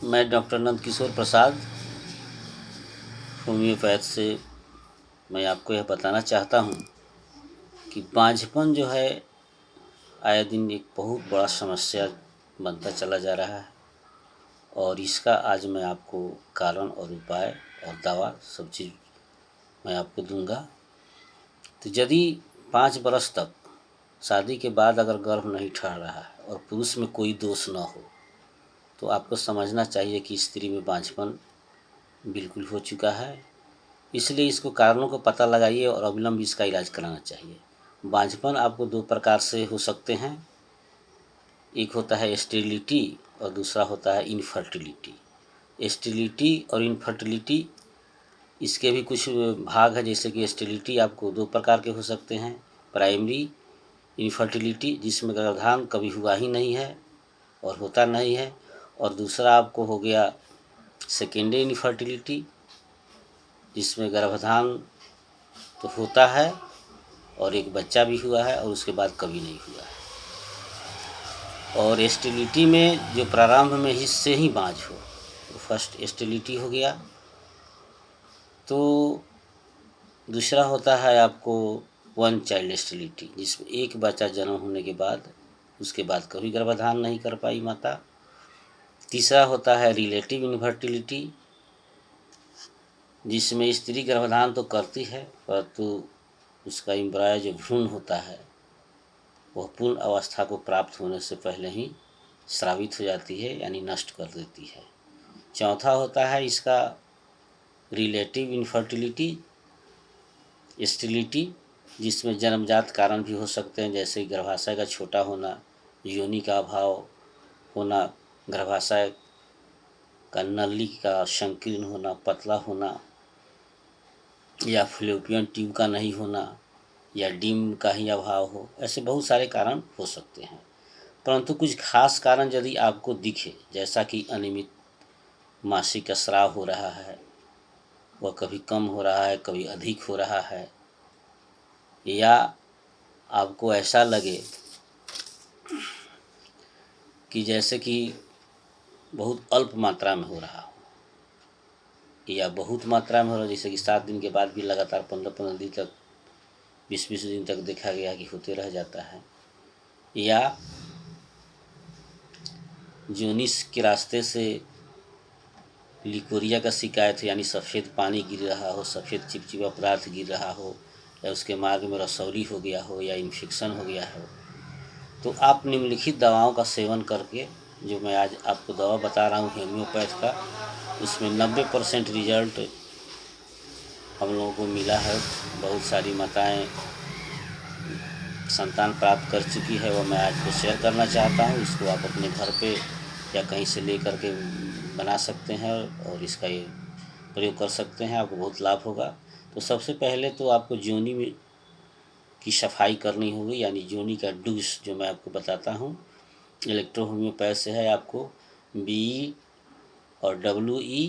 मैं डॉक्टर नंद किशोर प्रसाद होम्योपैथ से मैं आपको यह बताना चाहता हूँ कि बांझपन जो है आए दिन एक बहुत बड़ा समस्या बनता चला जा रहा है और इसका आज मैं आपको कारण और उपाय और दवा सब चीज़ मैं आपको दूंगा। तो यदि 5 बरस तक शादी के बाद अगर गर्भ नहीं ठहर रहा है और पुरुष में कोई दोष न हो तो आपको समझना चाहिए कि स्त्री में बांझपन बिल्कुल हो चुका है। इसलिए इसको कारणों को पता लगाइए और अविलंब इसका इलाज कराना चाहिए। बांझपन आपको 2 प्रकार से हो सकते हैं, एक होता है स्टेरिलिटी और दूसरा होता है इनफर्टिलिटी। स्टेरिलिटी और इनफर्टिलिटी इसके भी कुछ भाग है, जैसे कि स्टेरिलिटी आपको 2 प्रकार के हो सकते हैं। प्राइमरी इनफर्टिलिटी जिसमें गर्भाधान कभी हुआ ही नहीं है और होता नहीं है, और दूसरा आपको हो गया सेकेंडरी इनफर्टिलिटी जिसमें गर्भाधान तो होता है और एक बच्चा भी हुआ है और उसके बाद कभी नहीं हुआ है। और स्टेरिलिटी में जो प्रारंभ में हिस्से ही बाँझ हो तो फर्स्ट स्टेरिलिटी हो गया। तो दूसरा होता है आपको वन चाइल्ड स्टेरिलिटी जिसमें एक बच्चा जन्म होने के बाद उसके बाद कभी गर्भाधान नहीं कर पाई माता। तीसरा होता है रिलेटिव इनफर्टिलिटी जिसमें स्त्री गर्भाधान तो करती है परंतु उसका एम्ब्रॉय जो भ्रूण होता है वह पूर्ण अवस्था को प्राप्त होने से पहले ही स्रावित हो जाती है यानी नष्ट कर देती है। चौथा होता है इसका रिलेटिव इनफर्टिलिटी स्टेरिलिटी जिसमें जन्मजात कारण भी हो सकते हैं, जैसे गर्भाशय का छोटा होना, योनि का अभाव होना, गर्भाशय का नली का संकीर्ण होना, पतला होना, या फ्लोपियन ट्यूब का नहीं होना, या डिम का ही अभाव हो। ऐसे बहुत सारे कारण हो सकते हैं, परंतु कुछ खास कारण यदि आपको दिखे, जैसा कि अनियमित मासिक स्राव हो रहा है, वह कभी कम हो रहा है कभी अधिक हो रहा है, या आपको ऐसा लगे कि जैसे कि बहुत अल्प मात्रा में हो रहा हो या बहुत मात्रा में हो रहा, जैसे कि 7 दिन के बाद भी लगातार 15-15 दिन तक 20-20 दिन तक देखा गया कि होते रह जाता है, या जोनिस के रास्ते से लिकोरिया का शिकायत है यानी सफ़ेद पानी गिर रहा हो, सफ़ेद चिपचिपा पदार्थ गिर रहा हो, या उसके मार्ग में रसौली हो गया हो या इन्फेक्शन हो गया हो, तो आप निम्नलिखित दवाओं का सेवन करके, जो मैं आज आपको दवा बता रहा हूँ होम्योपैथ का, उसमें 90% रिजल्ट हम लोगों को मिला है। बहुत सारी माताएं संतान प्राप्त कर चुकी है, वो मैं आज को शेयर करना चाहता हूँ। इसको आप अपने घर पे या कहीं से ले कर के बना सकते हैं और इसका ये प्रयोग कर सकते हैं, आपको बहुत लाभ होगा। तो सबसे पहले तो आपको जोनी में की सफाई करनी होगी, यानी जोनी का डूस जो मैं आपको बताता हूँ इलेक्ट्रो होम्योपैथ से है। आपको BE और WE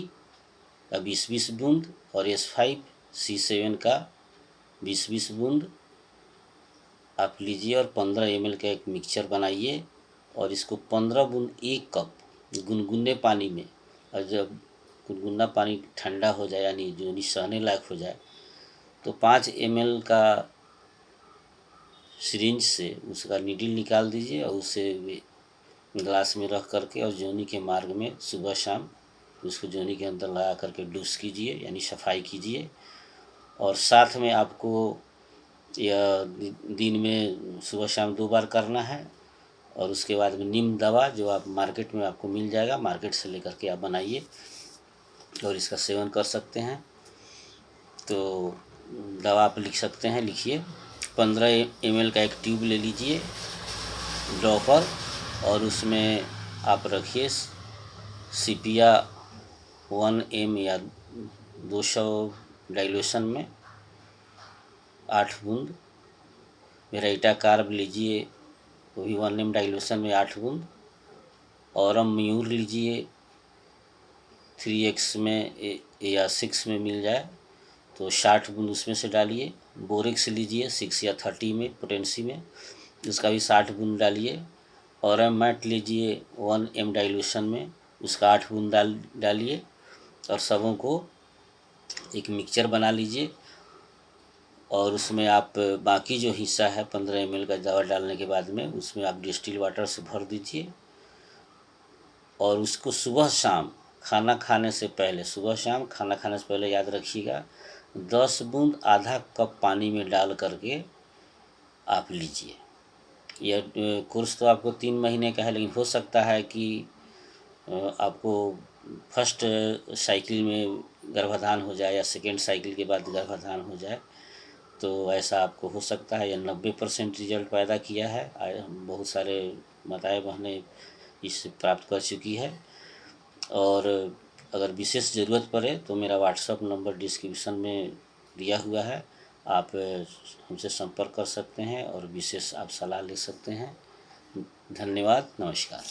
का 20-20 बूंद और S5C7 का 20-20 बूंद आप लीजिए और 15 ml का एक मिक्सचर बनाइए और इसको 15 बूंद 1 कप गुनगुने पानी में, और जब गुनगुना पानी ठंडा हो जाए यानी जोनी सहने लायक हो जाए तो 5 ml का सिरिंज से उसका नीडल निकाल दीजिए और उसे ग्लास में रख करके और जोनी के मार्ग में सुबह शाम उसको जोनी के अंदर लगा करके डूस कीजिए यानी सफाई कीजिए। और साथ में आपको यह दिन में सुबह शाम 2 बार करना है। और उसके बाद में नीम दवा जो आप मार्केट में आपको मिल जाएगा, मार्केट से लेकर के आप बनाइए और इसका सेवन कर सकते हैं। तो दवा आप लिख सकते हैं, लिखिए 15 ml का एक ट्यूब ले लीजिए ड्रॉपर, और उसमें आप रखिए सिपिया 1 m या 200 डाइल्यूशन में 8 बूंद। वेराइटा कार्ब लीजिए, वो भी 1 m डाइल्यूशन में 8 बूंद। औरम म्यूर लीजिए 3x में या 6 में मिल जाए तो 60 बूंद उसमें से डालिए। बोरेक्स लीजिए 6 या 30 में पोटेंसी में, उसका भी 60 बूंद डालिए। और मैट लीजिए 1 m डाइल्यूशन में, उसका 8 बूंद डालिए और सबों को एक मिक्सचर बना लीजिए और उसमें आप बाकी जो हिस्सा है 15 ml का दवा डालने के बाद में उसमें आप डिस्टिल वाटर से भर दीजिए और उसको सुबह शाम खाना खाने से पहले, सुबह शाम खाना खाने से पहले याद रखिएगा 10 बूंद आधा कप पानी में डाल करके आप लीजिए। यह कोर्स तो आपको 3 महीने का है, लेकिन हो सकता है कि आपको फर्स्ट साइकिल में गर्भाधान हो जाए या सेकेंड साइकिल के बाद गर्भाधान हो जाए, तो ऐसा आपको हो सकता है। यह 90% रिजल्ट पैदा किया है। बहुत सारे माताएं बहनें इसे प्राप्त कर चुकी है। और अगर विशेष ज़रूरत पड़े तो मेरा व्हाट्सअप नंबर डिस्क्रिप्शन में दिया हुआ है, आप हमसे संपर्क कर सकते हैं और विशेष आप सलाह ले सकते हैं। धन्यवाद, नमस्कार।